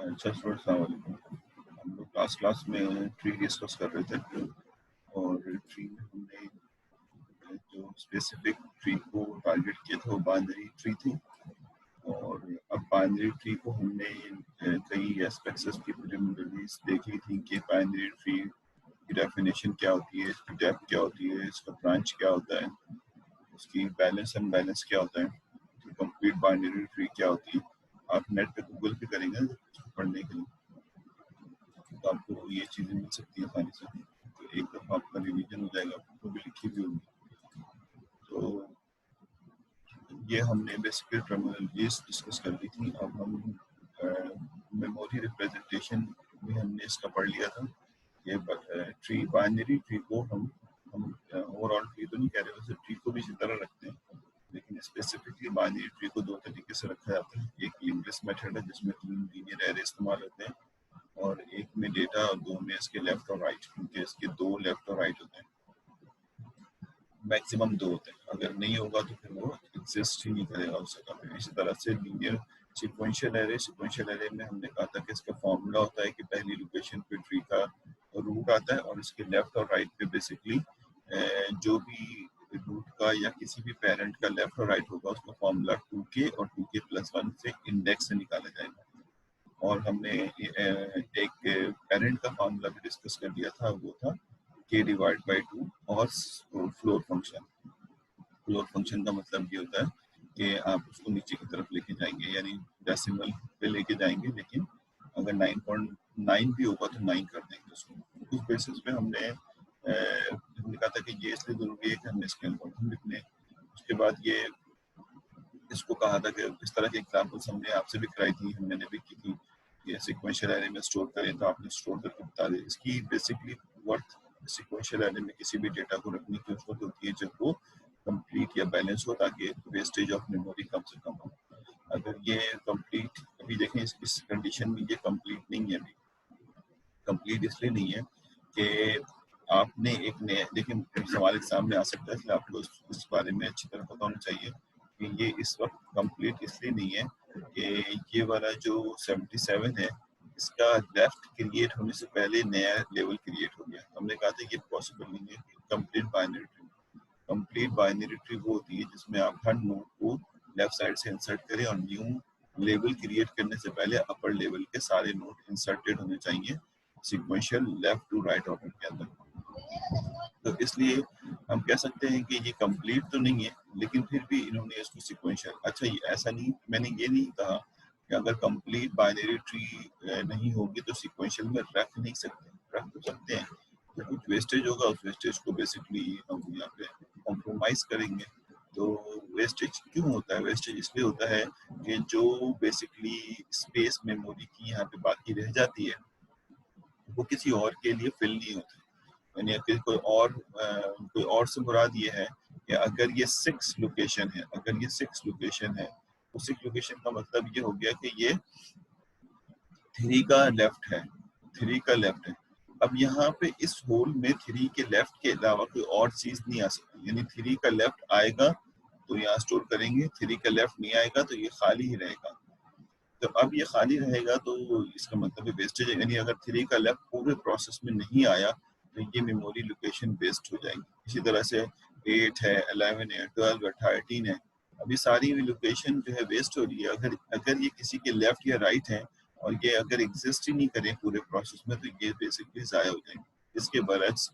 अच्छा स्टूडेंट, अस्सलाम वालेकुम। हम लोग क्लास में ट्री डिस्कस कर रहे थे और ट्री में हमने जो स्पेसिफिक ट्री को टारगेट किया था वो बाइनरी ट्री थी। और अब बाइनरी ट्री को हमने कई एस्पेक्ट्स की प्रिलिमिनरीज देख ली थी कि बाइनरी ट्री की डेफिनेशन क्या होती है, इसकी डेप्थ क्या होती है, इसका ब्रांच क्या होता है, उसकी बैलेंस अनबैलेंस क्या होता है, कंप्लीट बाइनरी ट्री क्या होती है। आप नेट पे गूगल पे करेंगे पढ़ने के लिए तो आपको ये चीज़ें मिल सकती है आसानी से। तो एक दफ़ा आपका रिवीजन हो जाएगा, आपको भी लिखी भी होगी। तो ये हमने बेसिकली टर्मिनोलॉजीज डिस्कस कर ली थी। अब हम मेमोरी रिप्रेजेंटेशन भी हमने इसका पढ़ लिया था। ये ट्री बाइनरी ट्री को हम ओवरऑल ट्री तो नहीं कह रहे, वैसे ट्री को भी इसी तरह रखते हैं, लेकिन स्पेसिफिकली बाइनरी ट्री को दो तरीके से रखा जाता है। एक लिंग्विस्ट मेथड है जिसमें 3 लीनियर एरे इस्तेमाल होते हैं, और एक में डेटा और दो में इसके लेफ्ट और राइट, क्योंकि इसके दो लेफ्ट और राइट होते हैं, मैक्सिमम दो होते हैं। अगर नहीं होगा तो फिर वो एग्जिस्ट ही नहीं करेगा उस जगह पे। इसी तरह से लीनियर सिक्वेंशियल एरे में हमने कहा था कि इसका फॉर्मूला होता है कि पहली लोकेशन पे ट्री का रूट आता है और इसके लेफ्ट और राइट पे बेसिकली जो भी रूट का या किसी भी पेरेंट का लेफ्ट और राइट होगा उसका फॉर्मूला 2k और 2k+1 से इंडेक्स से निकाला जाएगा। और हमने एक पेरेंट का फॉर्मूला भी डिस्कस कर दिया था, वो था k/2 और फ्लोर फंक्शन। फ्लोर फंक्शन का मतलब ये होता है कि आप उसको नीचे की तरफ लेके जाएंगे, यानी डेसिमल पे लेके जाएंगे, लेकिन अगर 9.9 भी होगा तो 9 कर देंगे उसको। उस बेसिस पे हमने कहा था कि ये इसलिए जरूरी है कि हमने इसके एल्गोरिथम लिखने। उसके बाद ये इसको कहा था कि इस तरह के एग्जाम्पल्स हमने आपसे भी कराई थी, हमने भी की थी। ये सिक्वेंशियल एरे में स्टोर करें तो आपने स्टोर करके बता दें। इसकी बेसिकली वर्थ सिक्वेंशियल एरे में किसी भी डेटा को रखने की जरूरत होती है जब वो कंप्लीट या बैलेंस हो, ताकि वेस्टेज ऑफ मेमोरी कम से कम हो। अगर ये कंप्लीट, अभी देखें इस कंडीशन में ये कंप्लीट नहीं है। अभी कंप्लीट इसलिए नहीं है कि आपने एक नया, देखें सवाल एग्जाम में आ सकता है, इसलिए आपको इस बारे में अच्छी तरह पता होना चाहिए कि ये इस वक्त कंप्लीट इसलिए नहीं है कि ये वाला जो 77 है इसका लेफ्ट क्रिएट होने से पहले नया लेवल क्रिएट हो गया। हमने कहा था ये पॉसिबल नहीं है। कंप्लीट बाइनरी ट्री वो होती है जिसमें आप हर नोड को लेफ्ट साइड से इंसर्ट करें और न्यू लेवल क्रिएट करने से पहले अपर लेवल के सारे नोड इंसर्टेड होने चाहिए sequential left to right order के अंदर। तो इसलिए हम कह सकते हैं कि ये कंप्लीट तो नहीं है, लेकिन फिर भी इन्होंने इसको सिक्वेंशियल, अच्छा ये ऐसा नहीं, मैंने ये नहीं कहा कि अगर कंप्लीट बाइनरी ट्री नहीं होगी तो सिक्वेंशियल में रख नहीं सकते, रख तो सकते हैं, तो कुछ वेस्टेज होगा, उस वेस्टेज को बेसिकली हम यहाँ पे कॉम्प्रोमाइज करेंगे। तो वेस्टेज क्यों होता है? वेस्टेज इसलिए होता है कि जो बेसिकली स्पेस मेमोरी की यहाँ पे बाकी रह जाती है वो किसी और के लिए फिल नहीं होती। यानी कि कोई और से मुराद ये है कि अगर ये 6 लोकेशन है, अगर ये 6 लोकेशन है तो 6 लोकेशन का मतलब ये हो गया कि ये 3 का लेफ्ट है, 3 का लेफ्ट है। अब यहाँ पे इस होल में 3 के लेफ्ट के अलावा कोई और चीज नहीं आ सकती, यानी 3 का लेफ्ट आएगा तो यहाँ स्टोर करेंगे, 3 का लेफ्ट नहीं आएगा तो ये खाली ही रहेगा। तो अब ये खाली रहेगा तो इसका मतलब है वेस्टेज है, यानी अगर 3 का लेफ्ट पूरे प्रोसेस में नहीं आया तो ये मेमोरी लोकेशन वेस्ट हो जाएगी। इसी तरह से 8 है, 11 है, 12 है, 13 है, अभी सारी लोकेशन जो है वेस्ट हो रही है। अगर ये किसी के लेफ्ट या राइट है और ये अगर एग्जिस्ट ही नहीं करें पूरे प्रोसेस में तो ये बेसिकली ज़ाया हो जाएंगे। इसके बरक्स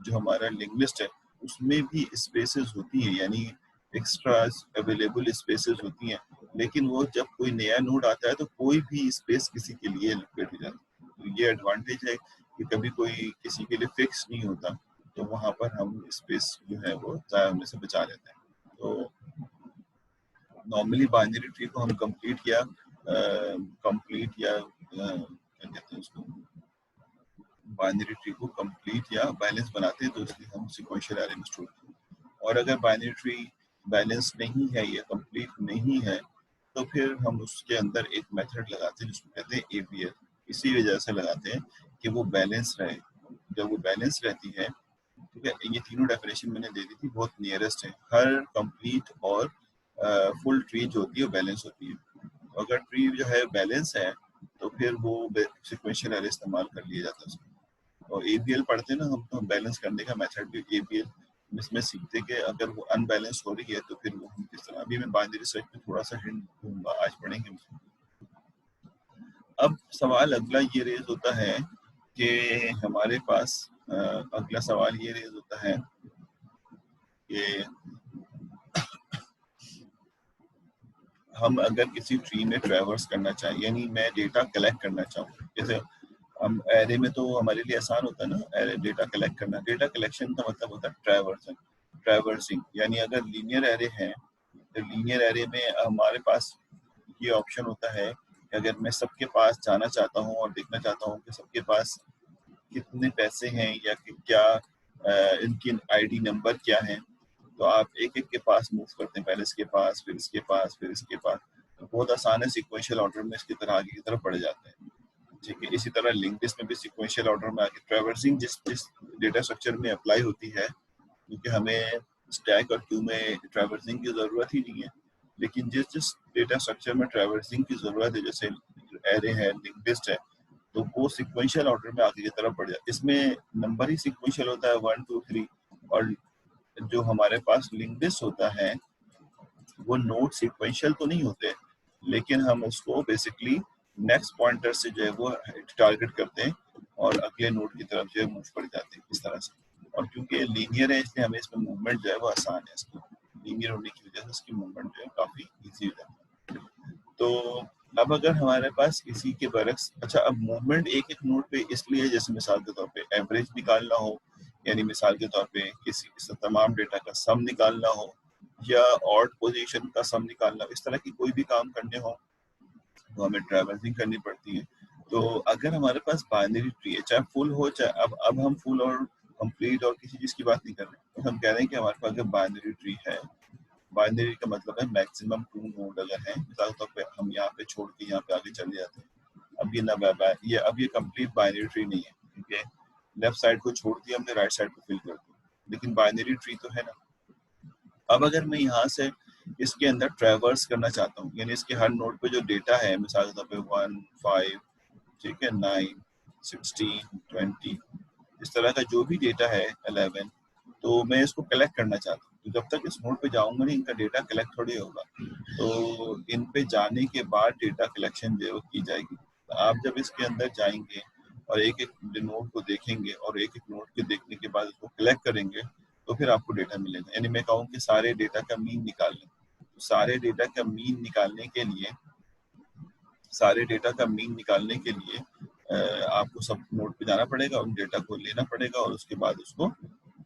जो हमारा लिंग्विस्ट है उसमें भी स्पेसेस होती हैं, यानी एक्स्ट्रा अवेलेबल स्पेसेस होती हैं, लेकिन वो जब कोई नया नोड आता है तो कोई भी स्पेस किसी के लिए एलोकेट हो जाती है। तो ये एडवांटेज है कि कभी कोई किसी के लिए फिक्स नहीं होता, तो वहाँ पर हम स्पेस जो है वो ज़ाया होने से बचा लेते हैं। तो नॉर्मली बाइनरी ट्री को हम कंप्लीट या क्या कहते हैं उसको, बाइनरी ट्री को कंप्लीट या बैलेंस बनाते हैं, तो इसलिए हम सिक्वेंशियल एरे में स्टोर करते हैं। और अगर बाइनरी ट्री बैलेंस नहीं है या कंप्लीट नहीं है तो फिर हम उसके अंदर एक मेथड लगाते हैं जिसको कहते हैं APL। इसी वजह से लगाते हैं कि वो बैलेंस रहे। जब वो बैलेंस रहती है, ठीक है, ये तीनों डेफिनेशन मैंने दे दी थी, बहुत नियरेस्ट है। हर कंप्लीट और फुल ट्री जो होती है बैलेंस होती है। अगर ट्री जो है बैलेंस है तो फिर वो सिक्वेंशियल एरे इस्तेमाल कर लिया जाता है उसमें। और ABL पढ़ते हैं ना हम, तो बैलेंस करने का मेथड भी ABL इसमें सीखते कि अगर वो अनबैलेंस हो रही है तो फिर वो हम किस तरह, अभी मैं बाइनरी सर्च में थोड़ा सा हिंट दूंगा, आज पढ़ेंगे उसमें। अब सवाल अगला ये रेज होता है कि हमारे पास अगला सवाल ये रेज होता है कि हम अगर किसी ट्री में ट्रैवर्स करना चाहें, यानी मैं डेटा कलेक्ट करना चाहूँ, जैसे हम एरे में तो हमारे लिए आसान होता है ना एरे डेटा कलेक्ट करना। डेटा कलेक्शन का मतलब होता है ट्रैवर्सन, ट्रैवर्सिंग। यानी अगर लीनियर एरे है तो लीनियर एरे में हमारे पास ये ऑप्शन होता है कि अगर मैं सबके पास जाना चाहता हूँ और देखना चाहता हूँ कि सबके पास कितने पैसे हैं या कि क्या इनकी आईडी नंबर क्या है, तो आप एक एक के पास मूव करते हैं, पहले इसके पास, फिर इसके पास, फिर इसके पास। तो बहुत आसान है, सिक्वेंशियल ऑर्डर में इसकी तरह आगे की तरफ बढ़ जाते हैं। ठीक है, इसी तरह लिंक लिस्ट में भी सिक्वेंशियल ऑर्डर में आगे ट्रैवर्सिंग जिस जिस डेटा स्ट्रक्चर में अप्लाई होती है, क्योंकि हमें स्टैक और क्यू में ट्रैवर्सिंग की जरूरत ही नहीं है, लेकिन जिस जिस डेटा स्ट्रक्चर में ट्रैवर्सिंग की जरूरत है, जैसे एरे है, लिंक लिस्ट है, तो वो सिक्वेंशियल ऑर्डर में आगे की तरफ बढ़ जाए। इसमें नंबर ही सिक्वेंशियल होता है 1 2 3, और जो हमारे पास लिंक लिस्ट होता है वो नोड सिक्वेंशियल तो नहीं होते, लेकिन हम उसको बेसिकली नेक्स्ट पॉइंटर से जो है वो टारगेट करते हैं और अगले नोड की तरफ जो है मूव कर जाते हैं इस तरह से। और क्योंकि लीनियर है इसलिए हमें इसमें मूवमेंट जो है वो आसान है, इसकी लीनियर होने की वजह से इसकी मूवमेंट जो है काफी इजी हो जाती है। तो अब अगर हमारे पास किसी के बरक्स, अच्छा अब मूवमेंट एक एक नोड पे इसलिए, जैसे मिसाल के तौर पे एवरेज निकालना हो, यानी मिसाल के तौर पे किसी तमाम डेटा का सम निकालना हो या ऑड पोजीशन का सम निकालना, इस तरह की कोई भी काम करने हो तो हमें ट्रैवर्सिंग करनी पड़ती है। तो अगर हमारे पास बाइनरी ट्री है, चाहे फुल हो चाहे, अब हम फुल और कंप्लीट और किसी चीज की बात नहीं कर रहे, तो हम कह रहे हैं कि हमारे पास अगर बाइनरी ट्री है, बाइनरी का मतलब है मैक्सिमम 2 नोड अगर है, मिसाल के तौर पे हम यहाँ पे छोड़ के यहाँ पे आगे चले जाते हैं, अब ये ना ये अब ये कंप्लीट बाइनरी ट्री नहीं है, क्योंकि लेफ्ट साइड को छोड़ दिया हमने, राइट साइड को फिल कर दिया, लेकिन बाइनरी ट्री तो है ना। अब अगर मैं यहाँ से इसके अंदर ट्रैवर्स करना चाहता हूँ, यानी इसके हर नोड पे जो डेटा है, मिसाल के तौर पे 1 5, ठीक है, 9 16 20, इस तरह का जो भी डेटा है 11, तो मैं इसको कलेक्ट करना चाहता हूँ। तो जब तक इस नोड पे जाऊंगा नहीं, इनका डेटा कलेक्ट थोड़ी होगा, तो इन पे जाने के बाद डेटा कलेक्शन जो है वो की जाएगी। तो आप जब इसके अंदर जाएंगे और एक एक नोड को देखेंगे और एक एक नोड के देखने के बाद उसको कलेक्ट करेंगे, तो फिर आपको डेटा मिलेगा। यानी मैं कहूँ कि सारे डेटा का मीन निकाल लें, तो सारे डेटा का मीन निकालने के लिए, सारे डेटा का मीन निकालने के लिए आपको सब नोड पे जाना पड़ेगा, उन डेटा को लेना पड़ेगा और उसके बाद उसको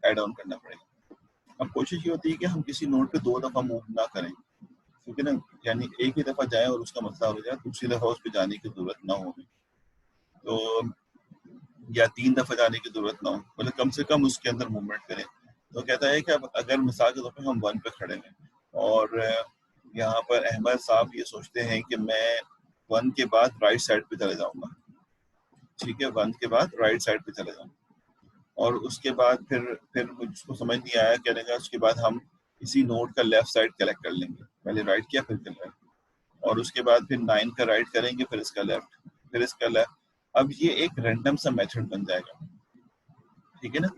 ऐड ऑन करना पड़ेगा। अब कोशिश ये होती है कि हम किसी नोड पे 2 दफा मूव ना करें, क्योंकि ना, यानी एक ही दफा जाए और उसका मसला हो जाए, दूसरी दफा उस पर जाने की जरूरत ना हो, तो या 3 दफा जाने की जरूरत ना हो, मतलब कम से कम उसके अंदर मूवमेंट करें। तो कहता है कि अब अगर मिसाल के तौर पर हम 1 पे खड़े हैं और यहाँ पर अहमद साहब ये सोचते हैं कि मैं 1 के बाद राइट साइड पे चले जाऊंगा, ठीक है, 1 के बाद राइट साइड पे चले जाऊंगा, और उसके बाद फिर मुझको समझ नहीं आया, कहने का उसके बाद हम इसी नोड का लेफ्ट साइड कलेक्ट कर लेंगे, पहले राइट किया फिर लेफ्ट, और उसके बाद फिर 9 का राइट करेंगे, फिर इसका लेफ्ट, फिर इसका लेफ्ट। अब ये एक रैंडम सा मेथड बन जाएगा, ठीक है ना।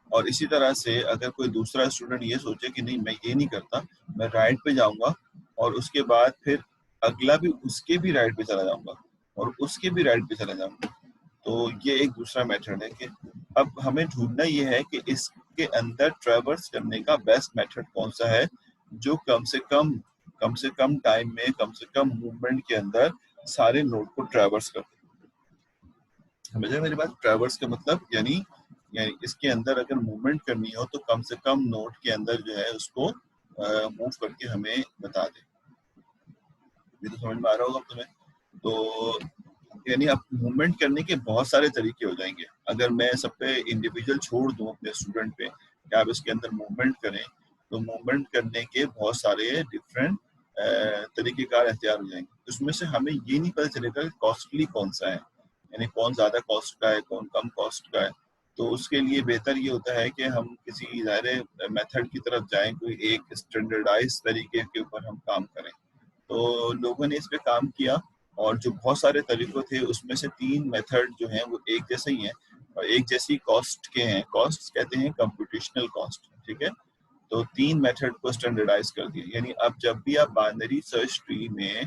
और इसी तरह से अगर कोई दूसरा स्टूडेंट ये सोचे कि नहीं मैं ये नहीं करता, मैं राइट पे जाऊंगा और उसके बाद फिर अगला भी उसके भी राइट पे चला जाऊंगा और उसके भी राइट पे चला जाऊंगा, तो ये एक दूसरा मेथड है। कि अब हमें ढूंढना ये है कि इसके अंदर ट्रैवर्स करने का बेस्ट मेथड कौन सा है, जो कम से कम टाइम में, कम से कम मूवमेंट के अंदर सारे नोड को ट्रैवर्स कर। समझे मेरी बात? ट्रैवर्स का मतलब यानी इसके अंदर अगर मूवमेंट करनी हो तो कम से कम नोड के अंदर जो है उसको मूव करके हमें बता दे। ये तो समझ में आ रहा होगा तुम्हें? तो यानी अब मूवमेंट करने के बहुत सारे तरीके हो जाएंगे। अगर मैं सब पे इंडिविजुअल छोड़ दूं अपने स्टूडेंट पे कि आप इसके अंदर मूवमेंट करें, तो मूवमेंट करने के बहुत सारे डिफरेंट तरीकेकार अख्तियार हो जाएंगे। उसमें से हमें ये नहीं पता चलेगा कि कॉस्टली कौन सा है, यानी कौन ज्यादा कॉस्ट का है, कौन कम कॉस्ट का है। तो उसके लिए बेहतर ये होता है कि हम किसी ज़ाहिर मेथड की तरफ जाएं, कोई एक स्टैंडर्डाइज तरीके के ऊपर हम काम करें। तो लोगों ने इस पे काम किया और जो बहुत सारे तरीकों थे उसमें से 3 मेथड जो हैं वो एक जैसे ही हैं और एक जैसी कॉस्ट के हैं। कॉस्ट कहते हैं कंप्यूटेशनल कॉस्ट, ठीक है। तो 3 मेथड को स्टैंडर्डाइज कर दिया, यानी अब जब भी आप बाइनरी सर्च ट्री में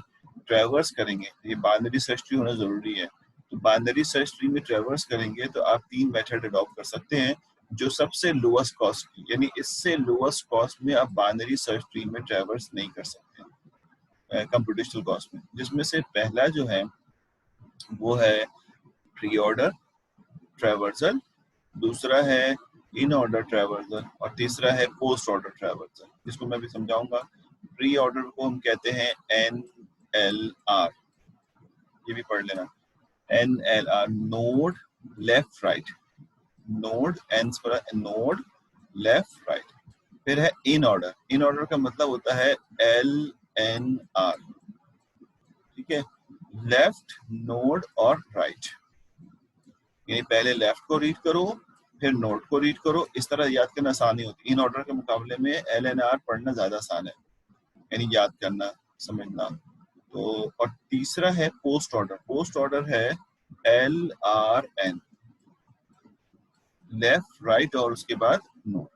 ट्रैवर्स करेंगे, ये बाइनरी सर्च ट्री होना जरूरी है, तो बाइनरी सर्च ट्री में ट्रैवर्स करेंगे तो आप 3 मेथड अडॉप्ट कर सकते हैं जो सबसे लोएस्ट कॉस्ट की, यानी इससे लोएस्ट कॉस्ट में आप बाइनरी सर्च ट्री में ट्रैवर्स नहीं कर सकते कंप्यूटेशनल कॉस्ट में। जिसमें से पहला जो है वो है प्री ऑर्डर ट्रैवर्सल, दूसरा है इन ऑर्डर ट्रैवर्सल और तीसरा है पोस्ट ऑर्डर ट्रैवर्सल। इसको मैं भी समझाऊंगा। प्री ऑर्डर को हम कहते हैं NLR, ये भी पढ़ लेना। NLR node left right, node N पर नोड लेफ्ट राइट। फिर है इन ऑर्डर, इन ऑर्डर का मतलब होता है LNR, ठीक है, लेफ्ट नोड और राइट, यानी पहले लेफ्ट को रीड करो फिर नोड को रीड करो। इस तरह याद करना आसान नहीं होती। इन ऑर्डर के मुकाबले में LNR पढ़ना ज्यादा आसान है, यानी याद करना समझना। तो और तीसरा है पोस्ट ऑर्डर, पोस्ट ऑर्डर है LRN, लेफ्ट राइट और उसके बाद नोड।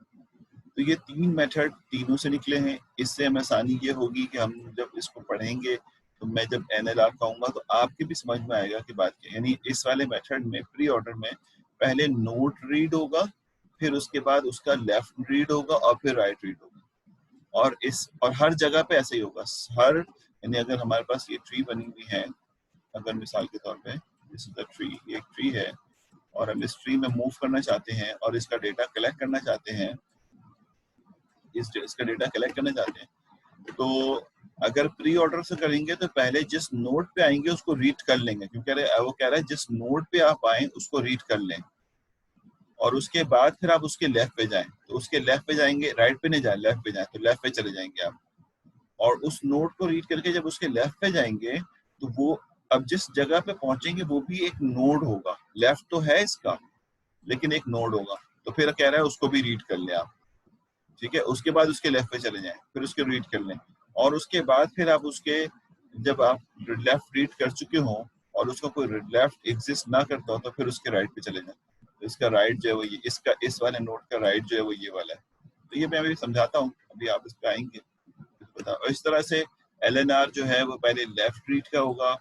तो ये 3 मेथड तीनों से निकले हैं। इससे हमें आसानी ये होगी कि हम जब इसको पढ़ेंगे तो मैं जब NLR कहूंगा तो आपके भी समझ में आएगा कि बात क्या, यानी इस वाले मेथड में प्री ऑर्डर में पहले नोड रीड होगा, फिर उसके बाद उसका लेफ्ट रीड होगा और फिर राइट रीड होगा। और हर जगह पे ऐसे ही होगा। हर यानी अगर हमारे पास ये ट्री बनी हुई है, अगर मिसाल के तौर पे दिस इज द ट्री, एक ट्री है और हम इस ट्री में मूव करना चाहते हैं और इसका डेटा कलेक्ट करना चाहते हैं, इसका डेटा कलेक्ट करना चाहते हैं, तो अगर प्री ऑर्डर से करेंगे तो पहले जिस नोड पे आएंगे उसको रीड कर लेंगे, क्योंकि वो कह रहा है जिस नोड पे आप आए उसको रीड कर लें, और उसके बाद फिर आप उसके लेफ्ट पे जाएं, तो उसके लेफ्ट पे जाएंगे, राइट पे नहीं जाए, लेफ्ट पे जाए तो लेफ्ट पे चले जाएंगे आप। और उस नोड को रीड करके जब उसके लेफ्ट पे जाएंगे तो वो अब जिस जगह पे पहुंचेंगे वो भी एक नोड होगा, लेफ्ट तो है इसका लेकिन एक नोड होगा, तो फिर कह रहा है उसको भी रीड कर ले आप, ठीक है। उसके बाद उसके लेफ्ट पे चले जाएं, फिर उसके रीड कर लें, और उसके बाद फिर आप उसके जब आप लेफ्ट रीड कर चुके हो और उसका कोई लेफ्ट एग्जिस्ट ना करता हो तो फिर उसके राइट पे चले जाएं। तो इसका राइट जो है वो ये, इसका इस वाले नोट का राइट जो है वो ये वाला है। तो ये मैं अभी समझाता हूँ, अभी आप इस पे आएंगे बताओ। और इस तरह से LNR जो है वो पहले लेफ्ट रीड का होगा,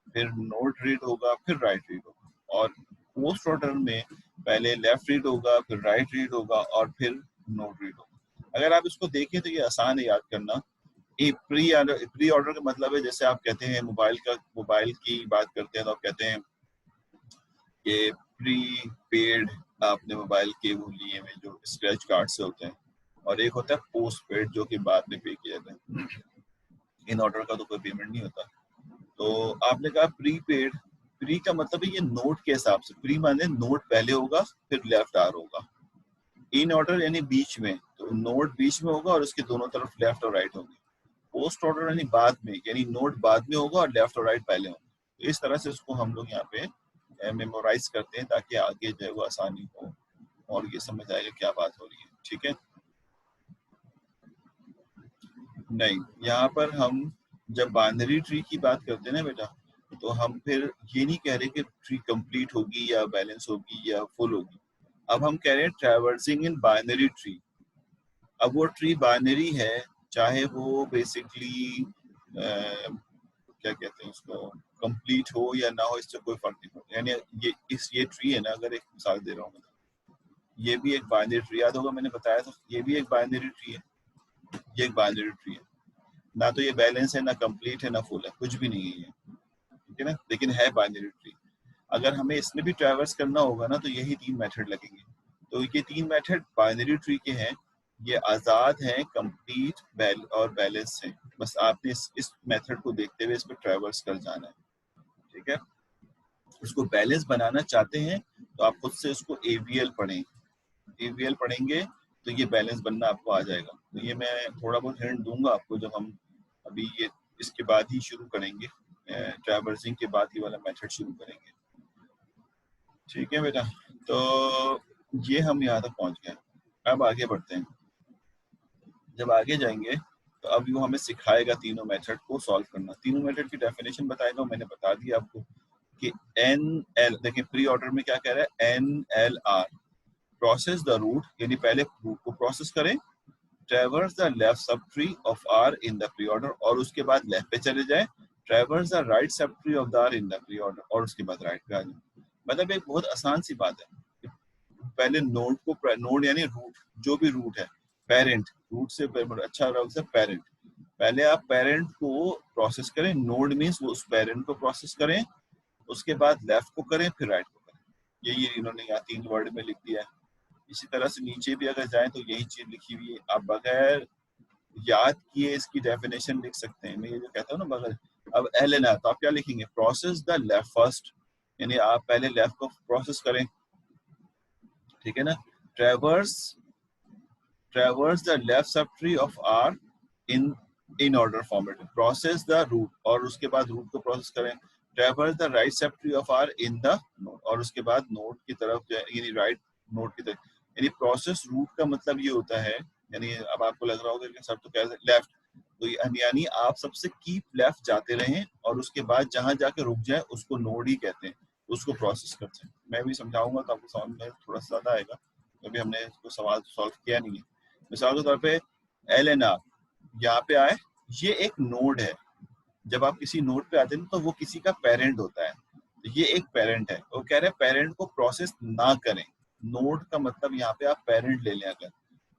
फिर नोट रीड होगा, फिर राइट रीड होगा। और पोस्ट ऑर्डर में पहले लेफ्ट रीड होगा, फिर राइट रीड होगा और फिर नोट रीड होगा। अगर आप इसको देखें तो ये आसान है याद करना। प्री ऑर्डर का मतलब है, जैसे आप कहते हैं मोबाइल की बात करते हैं तो आप कहते हैं कि प्री पेड आपने मोबाइल के वो लिए हुए जो स्क्रैच कार्ड से होते हैं, और एक होता है पोस्ट पेड जो कि बाद में पे किया जाता है। इन ऑर्डर का तो कोई पेमेंट नहीं होता। तो आपने कहा प्री पेड, प्री का मतलब है ये नोट के हिसाब से, प्री माने नोट पहले होगा फिर लेफ्ट आर होगा, इन ऑर्डर यानी बीच में, तो नोट बीच में होगा और उसके दोनों तरफ लेफ्ट और राइट होंगे। पोस्ट ऑर्डर यानी बाद में, यानी नोट बाद में होगा और लेफ्ट और राइट पहले होंगे। तो इस तरह से उसको हम लोग यहाँ पे मेमोराइज करते हैं ताकि आगे जो है वो आसानी हो और ये समझ आएगा क्या बात हो रही है, ठीक है। नहीं, यहाँ पर हम जब बाइनरी ट्री की बात करते हैं ना बेटा, तो हम फिर ये नहीं कह रहे कि ट्री कंप्लीट होगी या बैलेंस होगी या फुल होगी। अब हम कह रहे हैं ट्रैवर्सिंग इन बाइनरी ट्री। अब वो ट्री बाइनरी है, चाहे वो बेसिकली क्या कहते हैं उसको, कंप्लीट हो या ना हो, इससे कोई फर्क नहीं पड़ता। यानी ये ट्री है ना, अगर एक मिसाल दे रहा हूँ, ये भी एक बाइनरी ट्री, याद होगा मैंने बताया था, ये भी एक बाइनरी ट्री है, ये एक बाइनरी ट्री है। ना तो ये बैलेंस है, ना कंप्लीट है, ना फुल है, कुछ भी नहीं है ये, ठीक है ना, लेकिन है बाइनरी ट्री। अगर हमें इसमें भी ट्रैवर्स करना होगा ना तो यही 3 मेथड लगेंगे। तो ये 3 मेथड बाइनरी ट्री के हैं, ये आजाद हैं, कंप्लीट और बैलेंस हैं। बस आपने इस मेथड को देखते हुए इस पर ट्रैवर्स कर जाना है, ठीक है। उसको बैलेंस बनाना चाहते हैं तो आप खुद से उसको AVL पढ़ें, AVL पढ़ेंगे तो ये बैलेंस बनना आपको आ जाएगा। तो ये मैं थोड़ा बहुत हिंट दूंगा आपको जब हम अभी ये इसके बाद ही शुरू करेंगे, ट्रैवर्सिंग के बाद ही वाला मेथड शुरू करेंगे, ठीक है बेटा। तो ये हम यहाँ तक पहुँच गए, अब आगे बढ़ते हैं। जब आगे जाएंगे तो अब वो हमें सिखाएगा तीनों मेथड को सॉल्व करना। तीनों मेथड की डेफिनेशन बताएगा, मैंने बता दिया आपको कि एन एल, देखिए प्री ऑर्डर में क्या कह रहा है, N L R, process the root, यानी पहले रूट को प्रोसेस करें, traverse the left subtree of R in the pre order, और उसके बाद लेफ्ट पे चले जाए, traverse the right subtree of the R in the pre order, और उसके बाद राइट पे आ जाए। मतलब एक बहुत आसान सी बात है, पहले नोड को, नोड यानी रूट, जो भी रूट है, पेरेंट, रूट से अच्छा लफ्ज है पेरेंट, पहले आप पेरेंट को प्रोसेस करें, नोड मींस वो उस पेरेंट को प्रोसेस करें, उसके बाद लेफ्ट को करें, फिर राइट को करें। ये इन्होंने यहाँ 3 वर्ड में लिख दिया है। इसी तरह से नीचे भी अगर जाएं तो यही चीज लिखी हुई है, आप बगैर याद किए इसकी डेफिनेशन लिख सकते हैं। मैं ये जो कहता हूँ ना बगैर, अब एल एन आर, तो आप क्या लिखेंगे, प्रोसेस द लेफ्ट फर्स्ट, यानी आप पहले लेफ्ट को प्रोसेस करें, ठीक है ना, traverse the left subtree of R in order format, process the root, और उसके बाद रूट को प्रोसेस करें, traverse the right subtree of R in the node, और उसके बाद नोड की तरफ यानी राइट नोड की तरफ, यानी प्रोसेस रूट का मतलब ये होता है, यानी अब आपको लग रहा होगा कि सर तो कैसे लेफ्ट, तो यानी आप सबसे कीप लेफ्ट जाते रहें और उसके बाद जहां जाके रुक जाए उसको नोड ही कहते हैं, उसको प्रोसेस करते हैं। मैं भी समझाऊंगा तो आपको समझ में थोड़ा सा ज्यादा आएगा, अभी हमने इसको सवाल सॉल्व किया नहीं है। मिसाल के तौर पे एल एन आर यहाँ पे आए, ये एक नोड है, जब आप किसी नोड पे आते हैं तो वो किसी का पेरेंट होता है, तो ये एक पेरेंट है, वो कह रहे हैं पेरेंट को प्रोसेस ना करें, नोड का मतलब यहाँ पे आप पेरेंट ले लें अगर,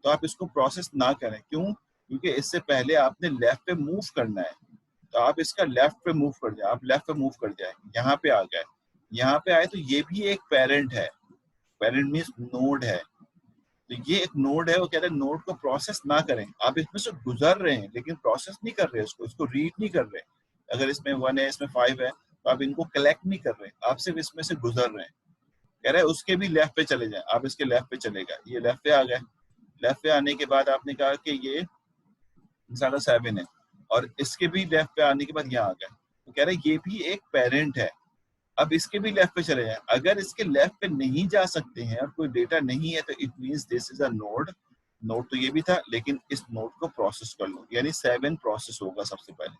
तो आप इसको प्रोसेस ना करें, क्यों, क्योंकि इससे पहले आपने लेफ्ट पे मूव करना है, तो आप इसका लेफ्ट पे मूव कर जाए, आप लेफ्ट पे मूव कर जाए, यहाँ पे आ गए, यहाँ पे आए तो ये भी एक पेरेंट है, पेरेंट मीन्स नोड है, तो ये एक नोड है, वो कह रहे हैं नोड को प्रोसेस ना करें, आप इसमें से गुजर रहे हैं लेकिन प्रोसेस नहीं कर रहे, इसको रीड नहीं कर रहे, अगर इसमें 1 है इसमें 5 है तो आप इनको कलेक्ट नहीं कर रहे, आप सिर्फ इसमें से गुजर रहे हैं। कह रहे हैं उसके भी लेफ्ट पे चले जाएं, आप इसके लेफ्ट पे चले गए, ये लेफ्ट पे आ गए, लेफ्ट पे आने के बाद आपने कहा कि ये 7 है, और इसके भी लेफ्ट पे आने के बाद यहाँ आ गए, तो कह रहे हैं ये भी एक पेरेंट है, अब इसके भी लेफ्ट पे चले जाएं, अगर इसके लेफ्ट पे नहीं जा सकते हैं और कोई डेटा नहीं है तो it means this is a node, node तो ये भी था लेकिन इस नोड को प्रोसेस कर लो, यानी 7 प्रोसेस होगा सबसे पहले,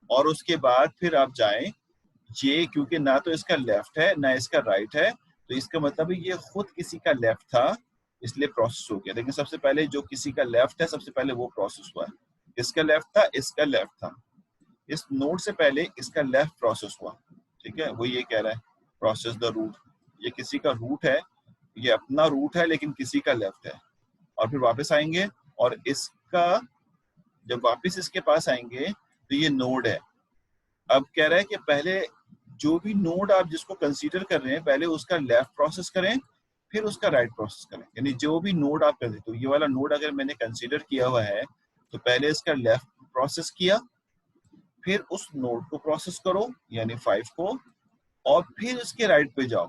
और उसके बाद फिर आप जाएं, ये क्योंकि ना तो इसका लेफ्ट है ना इसका राइट है, तो इसका मतलब है ये खुद किसी का लेफ्ट था इसलिए प्रोसेस हो गया, लेकिन सबसे पहले जो किसी का लेफ्ट है सबसे पहले वो प्रोसेस हुआ है, इसका लेफ्ट था इसका लेफ्ट था, इस नोड से पहले इसका लेफ्ट प्रोसेस हुआ, ठीक है, वो ये कह रहा है प्रोसेस द रूट, ये किसी का रूट है, ये अपना रूट है लेकिन किसी का लेफ्ट है, और फिर वापस आएंगे और इसका जब वापस इसके पास आएंगे तो ये नोड है, अब कह रहा है कि पहले जो भी नोड आप जिसको कंसीडर कर रहे हैं पहले उसका लेफ्ट प्रोसेस करें फिर उसका राइट प्रोसेस करें, यानी जो भी नोड आप कर रहे, तो ये वाला नोड अगर मैंने कंसीडर किया हुआ है तो पहले इसका लेफ्ट प्रोसेस किया, फिर उस नोड को प्रोसेस करो यानी 5 को, और फिर उसके राइट पे जाओ,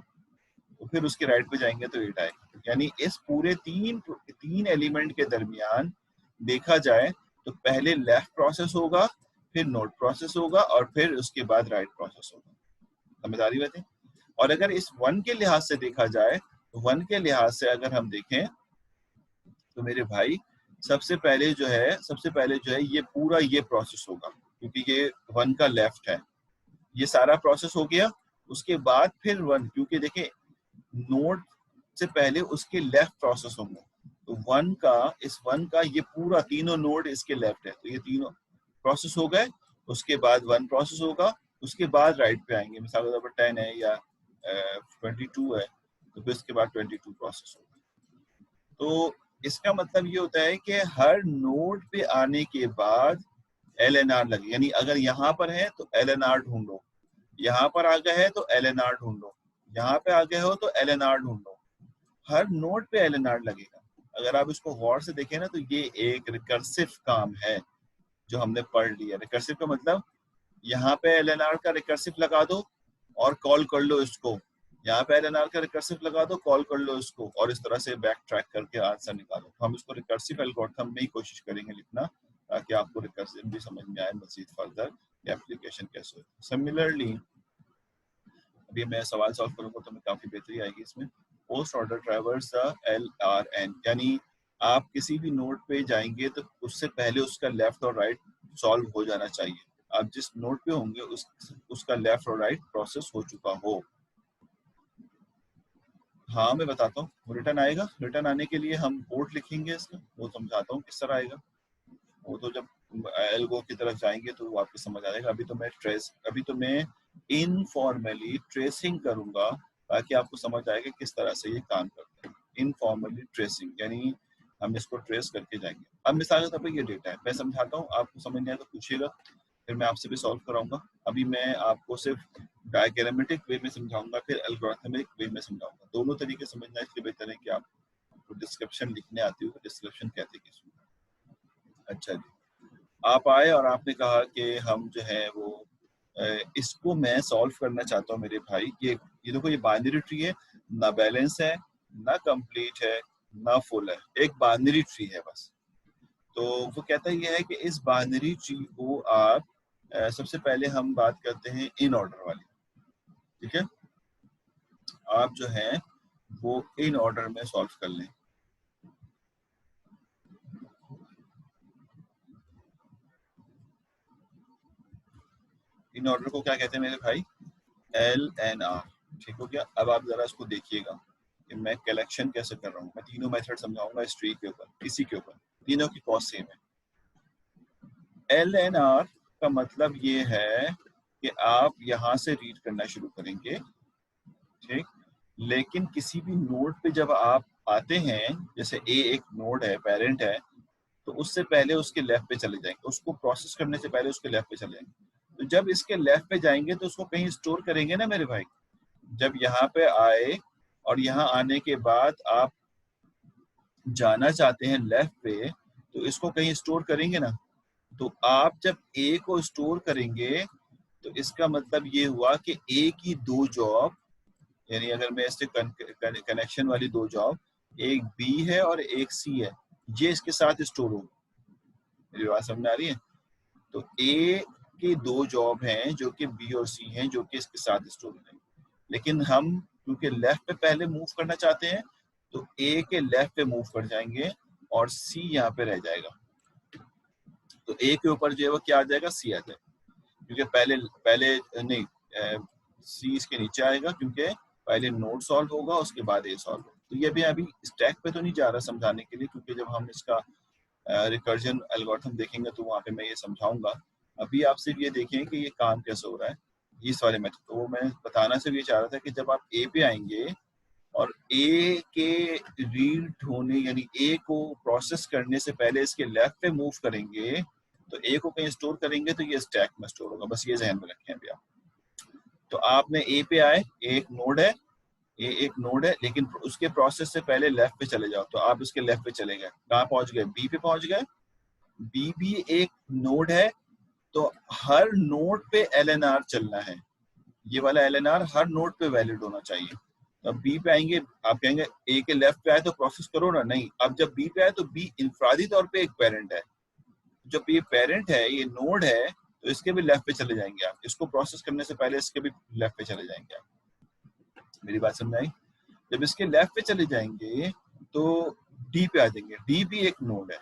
तो फिर उसके राइट पे जाएंगे तो 8 आएगा, यानी इस पूरे तीन एलिमेंट के दरमियान देखा जाए तो पहले लेफ्ट प्रोसेस होगा, फिर नोड प्रोसेस होगा, और फिर उसके बाद राइट प्रोसेस होगा, समझदारी बात है। और अगर इस 1 के लिहाज से देखा जाए तो 1 के लिहाज से अगर हम देखें तो मेरे भाई सबसे पहले जो है ये पूरा ये प्रोसेस होगा, क्योंकि ये 1 का लेफ्ट है, ये सारा प्रोसेस हो गया, उसके बाद फिर 1, क्योंकि देखिए नोड से पहले उसके लेफ्ट प्रोसेस होंगे, तो 1 का ये पूरा तीनों नोड इसके लेफ्ट है, तो ये तीनों प्रोसेस हो गए, उसके बाद 1 प्रोसेस होगा, उसके बाद राइट पे आएंगे, मिसाल के तौर पर 10 है या 22 है तो फिर उसके बाद 22 प्रोसेस होगा। तो इसका मतलब ये होता है कि हर नोड पे आने के बाद LNR लगे, यानी अगर यहाँ पर है तो LNR ढूंढो, यहाँ पर आ गए है तो LNR ढूंढो, यहाँ पे आ गए हो तो LNR ढूंढो, हर नोड पे LNR लगेगा। अगर आप इसको गौर से देखें ना तो ये एक रिकर्सिव काम है जो हमने पढ़ लिया। रिकर्सिव का मतलब यहाँ पे LNR का रिकर्सिव लगा दो और कॉल कर लो इसको, यहाँ पे LNR का रिकर्सिव लगा दो, कॉल कर लो इसको, और इस तरह से बैक ट्रैक करके आंसर निकालो। तो हम इसको रिकर्सिव एल्गोरिथम में ही कोशिश करेंगे लिखना, ताकि आपको रिकर्सिव भी समझ में आए मजीद फर्दर एप्लीकेशन कैसे हो। सिमिलरली अभी मैं सवाल सॉल्व करूंगा तो मैं काफी बेहतरी आएगी इसमें। Post order traverse the LRN, यानी आप किसी भी नोड पे जाएंगे तो उससे पहले उसका लेफ्ट और राइट सॉल्व हो जाना चाहिए। आप जिस नोड पे होंगे उसका लेफ्ट और राइट प्रोसेस हो चुका हो। हाँ मैं बताता हूँ, रिटर्न आएगा। रिटर्न आने के लिए हम पोर्ट लिखेंगे इसका, वो समझाता हूँ किस तरह आएगा। वो तो जब एल्गो की तरफ जाएंगे तो वो आपको समझ आएगा। अभी तो मैं इनफॉर्मली ट्रेसिंग करूंगा ताकि आपको समझ आएगा किस तरह से ये काम करता है। इनफॉर्मली ट्रेसिंग यानी हम इसको ट्रेस करके जाएंगे। अब मिसाल के तौर पर ये डेटा है, मैं समझाता हूँ, आपको समझ नहीं आया तो पूछिएगा, फिर मैं आपसे भी सॉल्व कराऊंगा। अभी मैं आपको सिर्फ डायग्रामेटिक वे में समझाऊंगा, फिर एल्गोरिथमिक वे में समझाऊंगा। दोनों तरीके समझना इसलिए बेहतर है कि आप डिस्क्रिप्शन लिखने आती हो, डिस्क्रिप्शन कहते हैं किसी। अच्छा जी, आप आए और आपने कहा कि हम जो है वो इसको मैं सॉल्व करना चाहता हूँ मेरे भाई। ये देखो, ये बाइनरी ट्री है, ना बैलेंस है, ना कंप्लीट है, ना फुल है, एक बाइनरी ट्री है बस। तो वो कहता ये है कि इस बाइनरी ट्री को आप सबसे पहले हम बात करते हैं इन ऑर्डर वाली, ठीक है। आप जो है वो इन ऑर्डर में सॉल्व कर लें। इन ऑर्डर को क्या कहते हैं मेरे भाई? LNR, ठीक हो गया। अब आप जरा इसको देखिएगा कि मैं कलेक्शन कैसे कर रहा हूँ। मैं तीनों मेथड समझाऊंगा इस ट्री के ऊपर, इसी के ऊपर, तीनों की कॉस्ट सेम है। LNR का मतलब ये है कि आप यहाँ से रीड करना शुरू करेंगे, ठीक। लेकिन किसी भी नोड पे जब आप आते हैं, जैसे A एक नोड है, पेरेंट है, तो उससे पहले उसके लेफ्ट पे चले जाएंगे, उसको प्रोसेस करने से पहले उसके लेफ्ट पे चले जाएंगे। तो जब इसके लेफ्ट पे जाएंगे तो उसको कहीं स्टोर करेंगे ना मेरे भाई। जब यहाँ पे आए और यहाँ आने के बाद आप जाना चाहते हैं लेफ्ट पे, तो इसको कहीं स्टोर करेंगे ना। तो आप जब ए को स्टोर करेंगे तो इसका मतलब ये हुआ कि ए की दो जॉब, यानी अगर मैं इससे कनेक्शन वाली दो जॉब, एक बी है और एक सी है, ये इसके साथ स्टोर होगा। मेरी बात समझ आ रही है? तो ए की दो जॉब हैं जो कि बी और सी हैं, जो कि इसके साथ स्टोर हो जाएंगे। लेकिन हम क्योंकि लेफ्ट पे पहले मूव करना चाहते हैं, तो ए के लेफ्ट पे मूव कर जाएंगे और सी यहाँ पे रह जाएगा। तो ए के ऊपर जो है वो क्या आ जाएगा? सी आ जाएगा, क्योंकि पहले पहले नहीं, सी इसके नीचे आएगा क्योंकि पहले नोड सॉल्व होगा उसके बाद ए सॉल्व होगा। तो ये भी अभी स्टैक पे तो नहीं जा रहा समझाने के लिए, क्योंकि जब हम इसका रिकर्जन एल्गोरिथम देखेंगे तो वहाँ पे मैं ये समझाऊंगा। अभी आप सिर्फ ये देखें कि ये काम कैसे हो रहा है इस वाले मेथड। तो मैं बताना सिर्फ ये चाह रहा था कि जब आप ए पे आएंगे और ए के रीड होने यानी ए को प्रोसेस करने से पहले इसके लेफ्ट पे मूव करेंगे, तो ए को कहीं स्टोर करेंगे तो ये स्टैक में स्टोर होगा। बस ये ध्यान में रखें अभी आप। तो आपने ए पे आए, एक नोड है, ये एक नोड है, लेकिन उसके प्रोसेस से पहले लेफ्ट पे चले जाओ। तो आप उसके लेफ्ट पे चले गए, कहाँ पहुंच गए? बी पे पहुंच गए। बी भी एक नोड है, तो हर नोड पे LNR चलना है। ये वाला LNR हर नोड पे वैलिड होना चाहिए। तो अब बी पे आएंगे, आप कहेंगे ए के लेफ्ट पे आए तो प्रोसेस करो ना, नहीं। अब जब बी पे आए तो बी इंफरादी तौर पे एक पेरेंट है। जब ये पेरेंट है, ये नोड है, तो इसके भी लेफ्ट पे चले जाएंगे आप। इसको प्रोसेस करने से पहले इसके भी लेफ्ट पे चले जाएंगे आप। मेरी बात समझ आई? जब इसके लेफ्ट पे चले जाएंगे तो डी पे आ जाएंगे। डी भी एक नोड है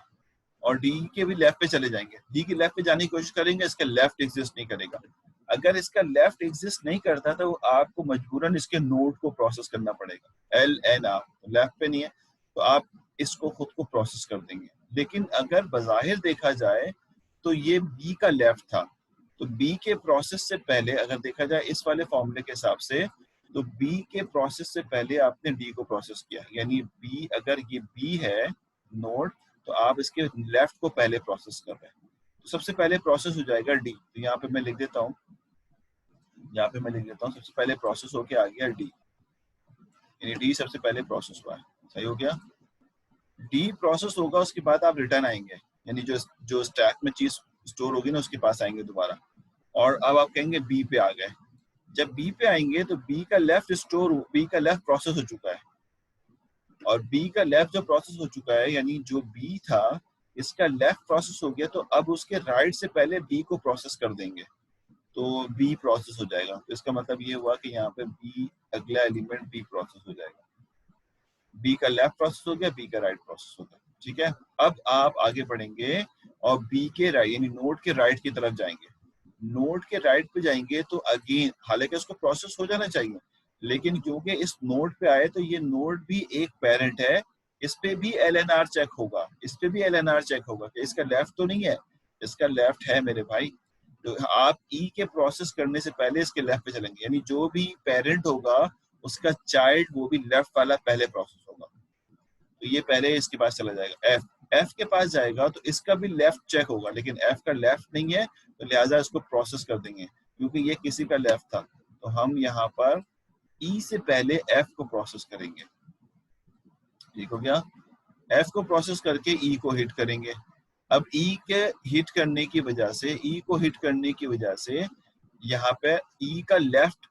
और डी के भी लेफ्ट पे चले जाएंगे। डी के लेफ्ट पे जाने की कोशिश करेंगे, इसका लेफ्ट एग्जिस्ट नहीं करेगा। अगर इसका लेफ्ट एग्जिस्ट नहीं करता तो आपको मजबूरन इसके नोड को प्रोसेस करना पड़ेगा। LNR लेफ्ट पे नहीं है तो आप इसको खुद को प्रोसेस कर देंगे। लेकिन अगर बज़ाहिर देखा जाए तो ये बी का लेफ्ट था, तो बी के प्रोसेस से पहले अगर देखा जाए इस वाले फॉर्मूले के हिसाब से, तो बी के प्रोसेस से पहले आपने डी को प्रोसेस किया। यानी बी, अगर ये बी है नोड, तो आप इसके लेफ्ट को पहले प्रोसेस कर रहे हैं, तो सबसे पहले प्रोसेस हो जाएगा डी। तो यहाँ पे मैं लिख देता हूँ, सबसे पहले प्रोसेस होके आ गया डी, यानी डी सबसे पहले प्रोसेस हुआ है। सही हो गया? डी प्रोसेस होगा, उसके बाद आप रिटर्न आएंगे, यानी जो जो स्टैक में चीज स्टोर होगी ना उसके पास आएंगे दोबारा। और अब आप कहेंगे बी पे आ गए। जब बी पे आएंगे तो बी का लेफ्ट प्रोसेस हो चुका है, और बी का लेफ्ट जो प्रोसेस हो चुका है, यानी जो बी था इसका लेफ्ट प्रोसेस हो गया, तो अब उसके राइट से पहले बी को प्रोसेस कर देंगे, तो बी प्रोसेस हो जाएगा। तो इसका मतलब ये हुआ कि यहाँ पे बी, अगला एलिमेंट बी प्रोसेस हो जाएगा। बी का लेफ्ट प्रोसेस हो गया, बी का राइट प्रोसेस हो गया। ठीक है, अब आप आगे बढ़ेंगे और बी के राइट यानी नोड के राइट की तरफ जाएंगे। नोड के राइट पे जाएंगे तो अगेन हालांकि उसको प्रोसेस हो जाना चाहिए, लेकिन क्योंकि इस नोड पे आए तो ये नोड भी एक पेरेंट है, इस पे भी एलएनआर चेक होगा, इस पे भी एलएनआर चेक होगा कि इसका लेफ्ट तो नहीं है, इसका लेफ्ट है मेरे भाई। तो आप ई के प्रोसेस करने से पहले इसके लेफ्ट पे चलेंगे, यानी जो भी पेरेंट होगा उसका चाइल्ड वो भी लेफ्ट वाला पहले प्रोसेस होगा। तो ये पहले इसके पास चला जाएगा, एफ एफ के पास जाएगा तो इसका भी लेफ्ट चेक होगा, लेकिन एफ का लेफ्ट नहीं है तो लिहाजा इसको प्रोसेस कर देंगे क्योंकि ये किसी का लेफ्ट था। तो हम यहाँ पर ई से पहले एफ को प्रोसेस करेंगे। ठीक हो गया, एफ को प्रोसेस करके ई को हिट करेंगे। अब ई के हिट करने की वजह से, ई को हिट करने की वजह से यहाँ पे ई का लेफ्ट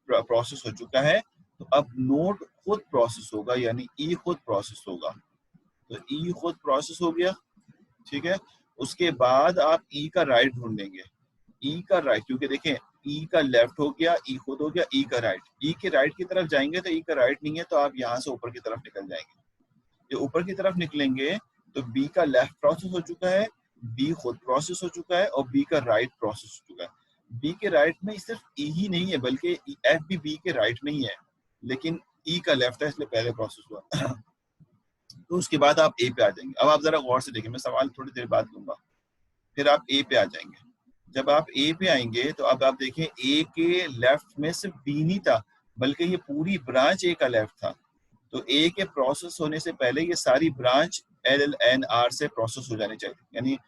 प्रोसेस हो चुका है, तो अब नोड खुद प्रोसेस होगा, यानी ई खुद प्रोसेस होगा। तो ई खुद प्रोसेस हो गया, ठीक है। उसके बाद आप ई का राइट ढूंढेंगे, ई का राइट, क्योंकि देखें ई का लेफ्ट हो गया, ई खुद हो गया, ई का राइट, ई के राइट की तरफ जाएंगे तो ई का राइट नहीं है, तो आप यहाँ से ऊपर की तरफ निकल जाएंगे। ये ऊपर की तरफ निकलेंगे तो बी का लेफ्ट प्रोसेस हो चुका है, बी खुद प्रोसेस हो चुका है और बी का राइट प्रोसेस हो चुका है। बी के राइट में सिर्फ ई ही नहीं है बल्कि एफ भी बी के राइट में ही है, लेकिन ई का लेफ्ट है इसलिए पहले प्रोसेस हुआ। तो उसके बाद आप ए पे आ जाएंगे। अब आप जरा गौर से देखें, मैं सवाल थोड़ी देर बाद दूंगा, फिर आप ए पे आ जाएंगे। जब आप ए पे आएंगे तो अब आप देखें ए के लेफ्ट में सिर्फ बी नहीं था बल्कि ये पूरी ब्रांच ए का लेफ्ट था। तो ए के प्रोसेस होने से पहले ये सारी ब्रांच एल एन आर से प्रोसेस हो जानी चाहिए, यानी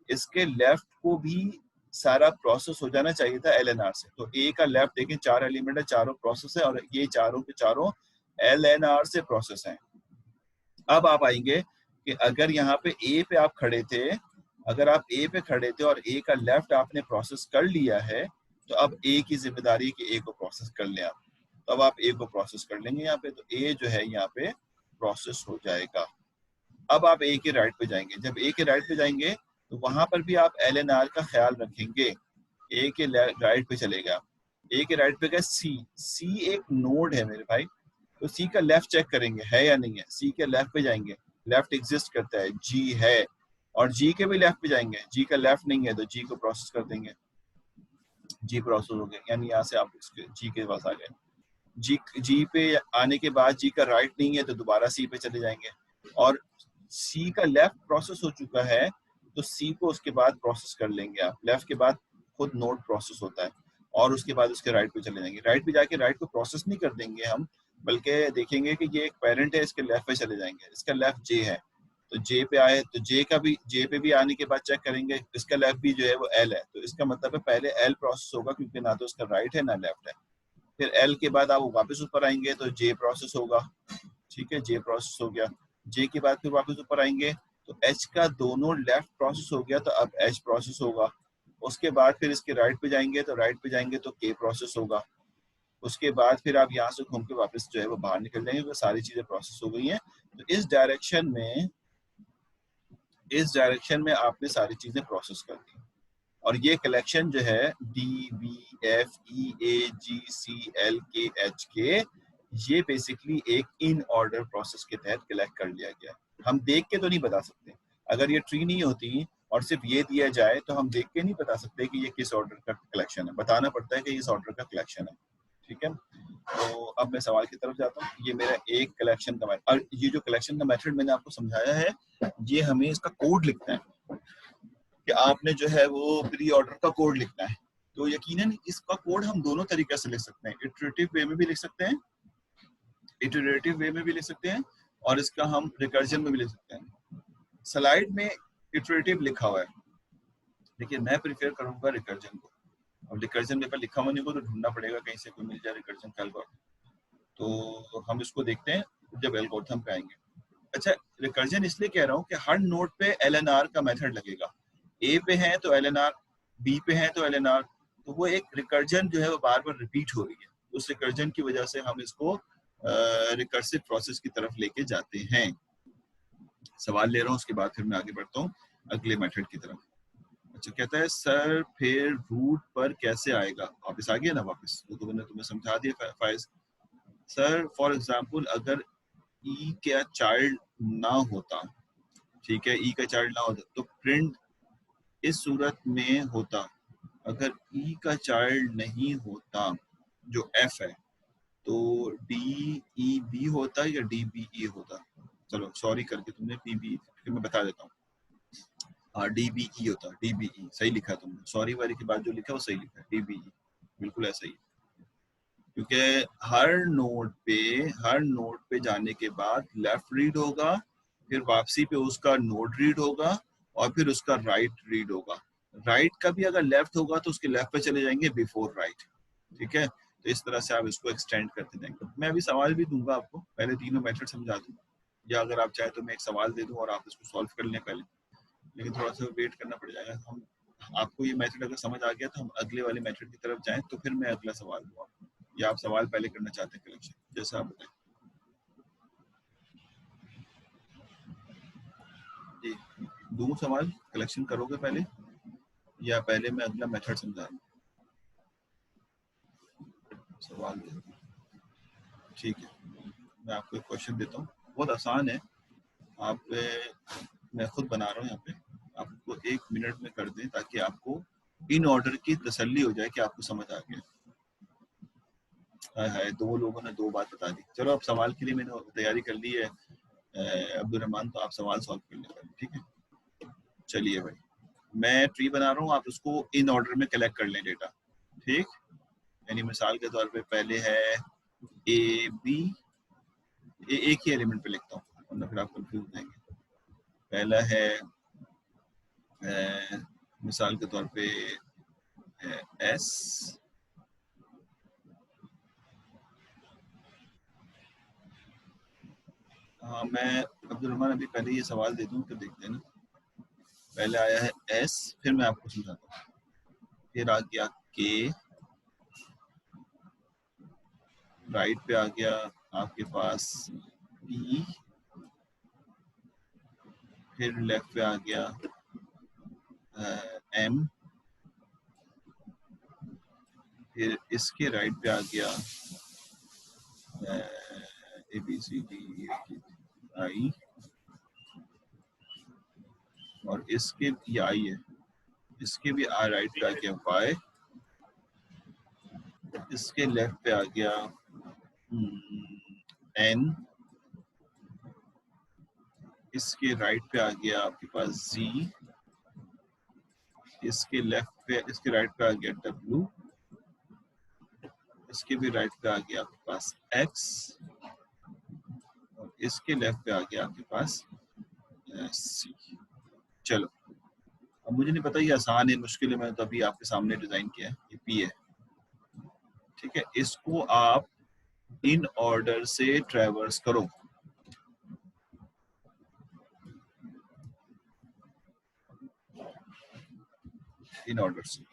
इसके लेफ्ट को भी सारा प्रोसेस हो जाना चाहिए था एल एन आर से। तो ए का लेफ्ट देखें 4 एलिमेंट है, चारों प्रोसेस है और ये चारों के चारों एल एन आर से प्रोसेस है। अब आप आएंगे कि अगर यहाँ पे ए पे आप खड़े थे, अगर आप ए पे खड़े थे और ए का लेफ्ट आपने प्रोसेस कर लिया है, तो अब ए की जिम्मेदारी है कि ए को प्रोसेस कर लें आप। तो अब आप ए को प्रोसेस कर लेंगे यहाँ पे, तो ए जो है यहाँ पे प्रोसेस हो जाएगा। अब आप ए के राइट पे जाएंगे, जब ए के राइट पे जाएंगे तो वहां पर भी आप एल एन आर का ख्याल रखेंगे। ए के राइट पे चलेगा, ए के राइट पे गए सी, सी एक नोड है मेरे भाई, तो सी का लेफ्ट चेक करेंगे है या नहीं है। सी के लेफ्ट पे जाएंगे, लेफ्ट एग्जिस्ट करता है, जी है, और जी के भी लेफ्ट पे जाएंगे, जी का लेफ्ट नहीं है तो जी को प्रोसेस कर देंगे, जी प्रोसेस हो गया, यानी यहाँ से आप जी के पास आ गए। जी पे आने के बाद जी का राइट नहीं है तो दोबारा सी पे चले जाएंगे, और सी का लेफ्ट प्रोसेस हो चुका है तो सी को उसके बाद प्रोसेस कर लेंगे आप। लेफ्ट के बाद खुद नोड प्रोसेस होता है और उसके बाद उसके राइट पे चले जाएंगे। राइट पे जाके राइट को प्रोसेस नहीं कर देंगे हम, बल्कि देखेंगे कि ये एक पेरेंट है, इसके लेफ्ट पे चले जाएंगे, इसका लेफ्ट जे है तो जे पे आए तो जे पे भी आने के बाद चेक करेंगे इसका लेफ्ट भी जो है वो एल है, तो इसका मतलब है पहले एल प्रोसेस होगा क्योंकि ना तो इसका राइट है ना लेफ्ट है। फिर एल के बाद आप वापस ऊपर आएंगे तो जे प्रोसेस होगा, ठीक है, जे प्रोसेस हो गया। जे के बाद फिर वापस ऊपर आएंगे तो एच का दोनों लेफ्ट प्रोसेस हो गया तो अब एच प्रोसेस होगा। उसके बाद फिर इसके राइट पे जाएंगे तो राइट पे जाएंगे तो के प्रोसेस होगा। उसके बाद फिर आप यहाँ से घूम के वापस जो है वो बाहर निकल जाएंगे, वो सारी चीजें प्रोसेस हो गई हैं। तो इस डायरेक्शन में आपने सारी चीजें प्रोसेस कर दी, और ये कलेक्शन जो है डी बी एफ ई ए जी सी एल के एच के, ये बेसिकली एक इन ऑर्डर प्रोसेस के तहत कलेक्ट कर लिया गया। हम देख के तो नहीं बता सकते, अगर ये ट्री नहीं होती और सिर्फ ये दिया जाए तो हम देख के नहीं बता सकते कि ये किस ऑर्डर का कलेक्शन है, बताना पड़ता है कि इस ऑर्डर का कलेक्शन है। ठीक है, तो अब मैं सवाल की तरफ जाता हूँ। ये मेरा एक कलेक्शन का मेथड, और ये जो कलेक्शन का मेथड मैंने आपको समझाया है, ये हमें इसका कोड लिखना है कि आपने जो है वो प्री ऑर्डर का कोड लिखना है। तो यकीनन इसका कोड हम दोनों तरीके से लिख सकते हैं, इटरेटिव वे में भी लिख सकते हैं, इटरेटिव वे में भी लिख सकते हैं, और इसका हम रिकर्जन में भी लिख सकते हैं। स्लाइड में इटरेटिव लिखा हुआ है, लेकिन मैं प्रीफर करूंगा रिकर्जन को। और रिकर्जन में लिखा हुआ नहीं हो तो ढूंढना पड़ेगा कहीं से कोई मिल जाए रिकर्जन का एल्गोरिथम। तो हम इसको देखते हैं जब एल्गोरिथम पे आएंगे। अच्छा, रिकर्जन इसलिए कह रहा हूँ कि हर नोड पे एलएनआर का मेथड लगेगा। ए पे है तो एलएनआर, बी पे है तो एलएनआर, तो वो एक रिकर्जन जो है वो बार बार रिपीट हो रही है। उस रिकर्जन की वजह से हम इसको रिकर्सिव प्रोसेस की तरफ लेके जाते हैं। सवाल ले रहा हूँ, उसके बाद फिर मैं आगे बढ़ता हूँ अगले मेथड की तरफ। अच्छा, कहता है सर फिर रूट पर कैसे आएगा, वापस आ गया ना वापस, तो मैंने तुम्हें समझा दिया फाइज। सर फॉर एग्जाम्पल अगर ई क्या चाइल्ड ना होता, ठीक है, ई का चाइल्ड ना होता तो प्रिंट इस सूरत में होता, अगर ई का चाइल्ड नहीं होता जो एफ है तो डी ई बी होता या डी बी ई होता। चलो सॉरी करके तुमने पी बी, फिर मैं बता देता हूँ। हाँ डी बी ई होता, डी बी ई सही लिखा है तुमने, सॉरी वाली के बाद जो लिखा है वो सही लिखा है, डी बी ई बिल्कुल ऐसा ही। क्योंकि हर नोड पे जाने के बाद लेफ्ट रीड होगा, फिर वापसी पे उसका नोड रीड होगा और फिर उसका राइट रीड होगा। राइट का भी अगर लेफ्ट होगा तो उसके लेफ्ट पे चले जाएंगे बिफोर राइट। ठीक है, तो इस तरह से आप इसको एक्सटेंड करते जाएंगे। मैं अभी सवाल भी दूंगा आपको, पहले तीनों मेथड समझा दूँ, या अगर आप चाहे तो मैं एक सवाल दे दूं और आप इसको सॉल्व कर लें पहले, लेकिन थोड़ा सा वेट करना पड़ जाएगा। हम आपको ये मेथड अगर समझ आ गया तो हम अगले वाले मेथड की तरफ जाएं, तो फिर मैं अगला सवाल दूँ आपको, या आप सवाल पहले करना चाहते हैं कलेक्शन, जैसा आप बताएं। जी दूँ सवाल, कलेक्शन करोगे पहले या पहले मैं अगला मेथड समझा दूँ? सवाल दे, ठीक है, मैं आपको एक क्वेश्चन देता हूँ, बहुत आसान है। आप मैं खुद बना रहा हूँ यहाँ पे, आपको 1 मिनट में कर दें ताकि आपको इन ऑर्डर की तसल्ली हो जाए कि आपको समझ आ गया। हाय 2 लोगों ने 2 बात बता दी। चलो अब सवाल के लिए मैंने तैयारी कर ली है अब्दुल रहमान, तो आप सवाल सॉल्व कर लें, ठीक है। चलिए भाई, मैं ट्री बना रहा हूँ, आप उसको इन ऑर्डर में कलेक्ट कर लें डेटा, ठीक। यानी मिसाल के तौर पे पहले है ए बी, एक ही एलिमेंट पे लिखता हूँ वरना फिर आप कंफ्यूज हो जाएंगे। पहला है मिसाल के तौर पे एस, हाँ मैं अब्दुल रहमान अभी पहले ये सवाल दे दूँ तो देखते हैं ना। पहले आया है एस, फिर मैं आपको समझाता हूँ, फिर आ गया के, राइट पे आ गया आपके पास पी, फिर लेफ्ट पे आ गया एम, फिर इसके राइट पे आ गया A B C D I, और इसके ये आई है, इसके भी आ राइट पे आ गया वाई, इसके लेफ्ट पे आ गया एन, इसके राइट पे आ गया आपके पास जी, इसके लेफ्ट पे, इसके राइट पे आ गया डब्ल्यू, इसके भी राइट पे आ गया आपके पास एक्स, और इसके लेफ्ट पे आ गया आपके पास सी। चलो अब मुझे नहीं पता ये आसान है मुश्किल है, मैंने तो अभी आपके सामने डिजाइन किया है, ये पी है, ठीक है। इसको आप इन ऑर्डर से ट्रेवर्स करो, इन ऑर्डर से,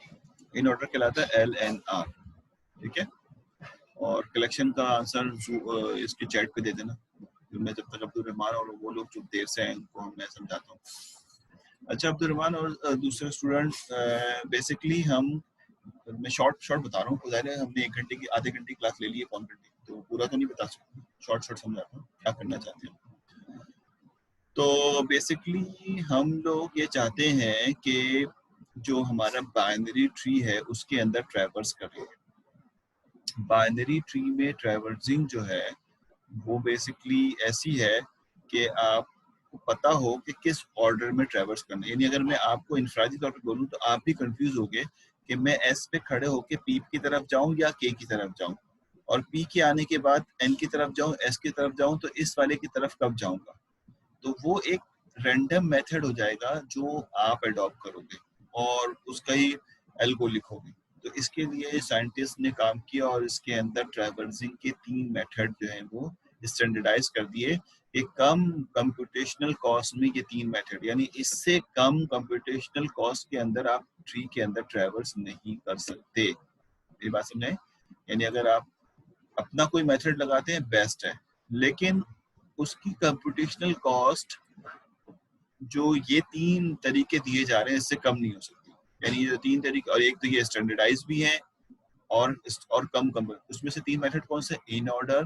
इन ऑर्डर कहलाता है एल एन आर, ठीक है। और कलेक्शन का आंसर इसके चैट पे दे देना, फिर मैं जब तक अब्दुल रहमान और वो लोग जो देर से आए उनको मैं समझाता हूँ। अच्छा अब्दुल रहमान और दूसरे स्टूडेंट, बेसिकली हम, मैं शॉर्ट शॉर्ट बता रहा हूँ, ज़ाहिर है हमने 1 घंटे की, आधे घंटे की क्लास ले ली है कौन घंटे, तो पूरा तो नहीं बता सकता, शॉर्ट शॉर्ट समझाता हूँ क्या करना चाहते हैं। तो बेसिकली हम लोग ये चाहते हैं कि जो हमारा बाइनरी ट्री है उसके अंदर ट्रैवर्स करें। बाइनरी ट्री में ट्रैवर्सिंग जो है वो बेसिकली ऐसी है कि आपको पता हो कि किस ऑर्डर में ट्रैवर्स करना है। यानी अगर मैं आपको इंफरादी तौर पर बोलूँ तो आप भी कंफ्यूज होगे कि मैं एस पे खड़े होके पी की तरफ जाऊं या के की तरफ जाऊं, और पी के आने के बाद एन की तरफ जाऊं, एस की तरफ जाऊं, तो इस वाले की तरफ कब जाऊंगा। तो वो एक रैंडम मेथड हो जाएगा जो आप अडॉप्ट करोगे और उसका ही एल्गो लिखोगे। तो इसके लिए साइंटिस्ट ने काम किया और इसके अंदर ट्रैवर्सिंग के 3 मेथड जो हैं वो स्टैंडर्डाइज कर दिए कि कम कंप्यूटेशनल कॉस्ट में ये 3 मेथड, यानी इससे कम कंप्यूटेशनल कॉस्ट के अंदर आप ट्री के अंदर ट्रैवर्स नहीं कर सकते। ये बात समझे? यानी अगर आप अपना कोई मेथड लगाते हैं बेस्ट है, लेकिन उसकी कंप्यूटेशनल कॉस्ट जो ये 3 तरीके दिए जा रहे हैं इससे कम नहीं हो सकती। यानी ये 3 तरीके, और एक तो ये स्टैंडर्डाइज भी है और कम उसमें से 3 मेथड कौन से, इन ऑर्डर,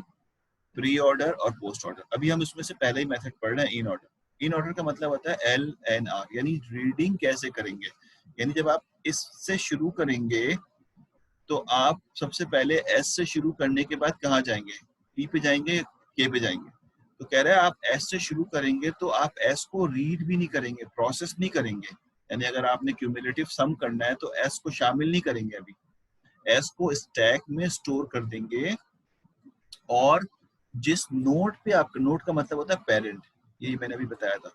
प्री ऑर्डर और पोस्ट ऑर्डर। अभी हम इसमें से पहले ही मेथड पढ़ रहे हैं इन ऑर्डर। इन ऑर्डर का मतलब होता है LNR, यानी रीडिंग कैसे करेंगे। यानी जब आप इससे शुरू करेंगे तो आप सबसे पहले S से शुरू करने के बाद कहाँ जाएंगे, P पे जाएंगे, K पे जाएंगे। तो कह रहा है आप S से शुरू करेंगे तो आप S को रीड भी नहीं करेंगे, प्रोसेस नहीं करेंगे। यानी अगर आपने क्यूमुलेटिव सम करना है तो S को शामिल नहीं करेंगे, अभी S को स्टैक में स्टोर कर देंगे। और जिस नोड पे आप, नोड का मतलब होता है पेरेंट, यही मैंने अभी बताया था,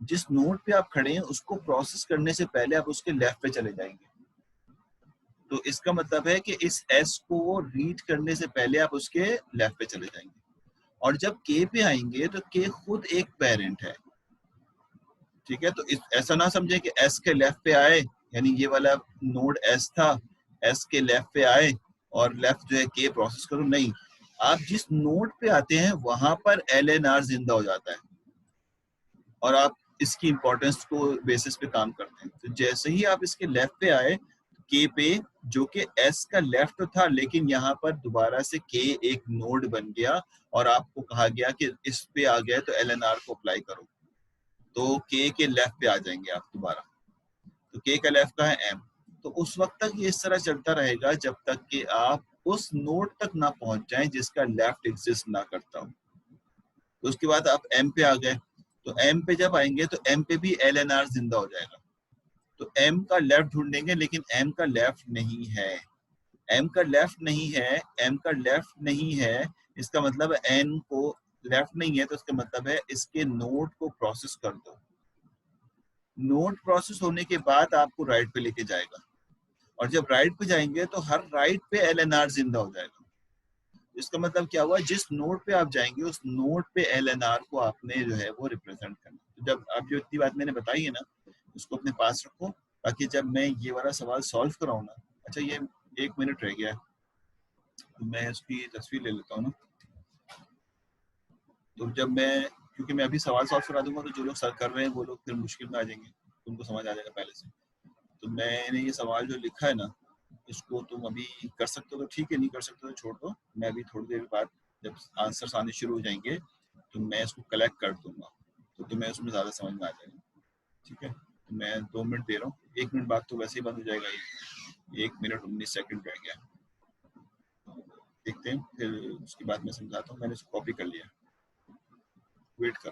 जिस नोड पे आप खड़े हैं उसको प्रोसेस करने से पहले आप उसके लेफ्ट पे चले जाएंगे। तो इसका मतलब है कि इस S को रीड करने से पहले आप उसके लेफ्ट पे चले जाएंगे। और जब K पे आएंगे तो K खुद एक पेरेंट है, ठीक है। तो ऐसा ना समझे कि S के लेफ्ट पे आए, यानी ये वाला नोड S था, S के लेफ्ट पे आए और लेफ्ट जो है K प्रोसेस करो, नहीं। आप जिस नोड पे आते हैं वहां पर LNR जिंदा हो जाता है और आप इसकी इंपॉर्टेंस को बेसिस पे काम करते हैं। तो जैसे ही आप इसके लेफ्ट पे आए, K पे, जो कि S का लेफ्ट था, लेकिन यहाँ पर दोबारा से K एक नोड बन गया और आपको कहा गया कि इस पे आ गया तो LNR को अप्लाई करो, तो K के लेफ्ट पे आ जाएंगे आप दोबारा। तो K का लेफ्ट का है M। तो उस वक्त तक ये इस तरह चलता रहेगा जब तक कि आप उस नोड तक ना पहुंच जाएं जिसका लेफ्ट एग्जिस्ट ना करता हो। तो उसके बाद आप M पे आ गए, तो M पे जब आएंगे तो M पे भी LNR जिंदा हो जाएगा। तो M का लेफ्ट ढूंढेंगे, लेकिन M का लेफ्ट नहीं है। M का लेफ्ट नहीं है, M का लेफ्ट नहीं है, इसका मतलब है N को लेफ्ट नहीं है, तो इसका मतलब है इसके नोड को प्रोसेस कर दो। नोड प्रोसेस होने के बाद आपको राइट पे लेके जाएगा, और जब राइट पे जाएंगे तो हर राइट पे LNR जिंदा हो जाएगा। इसका मतलब क्या हुआ, जिस नोड पे आप जाएंगे उस नोड पे LNR को आपने जो है वो रिप्रेजेंट करना। तो जब आप जो इतनी बात मैंने बताई है ना, उसको अपने पास रखो, ताकि जब मैं ये वाला सवाल सॉल्व कराऊँ ना, अच्छा ये 1 मिनट रह गया है, तो मैं इसकी तस्वीर ले लेता हूँ ना। तो जब मैं, क्योंकि मैं अभी सवाल सॉल्व करा दूंगा तो जो लोग सर कर रहे हैं वो लोग फिर मुश्किल में आ जाएंगे, तुमको समझ आ जाएगा पहले से। तो मैंने ये सवाल जो लिखा है ना, इसको तुम अभी कर सकते हो तो ठीक है, नहीं कर सकते तो छोड़ दो। मैं अभी थोड़ी देर बाद जब आंसर्स आने शुरू हो जाएंगे तो मैं इसको कलेक्ट कर दूंगा, तो तुम्हें उसमें ज़्यादा समझ में आ जाएगा, ठीक है। तो मैं 2 मिनट दे रहा हूँ, 1 मिनट बाद तो वैसे ही बंद हो जाएगा ये। 1 मिनट 19 सेकंड रह गया, देखते हैं फिर उसके बाद मैं समझाता हूँ। मैंने इसको कॉपी कर लिया, वेट कर।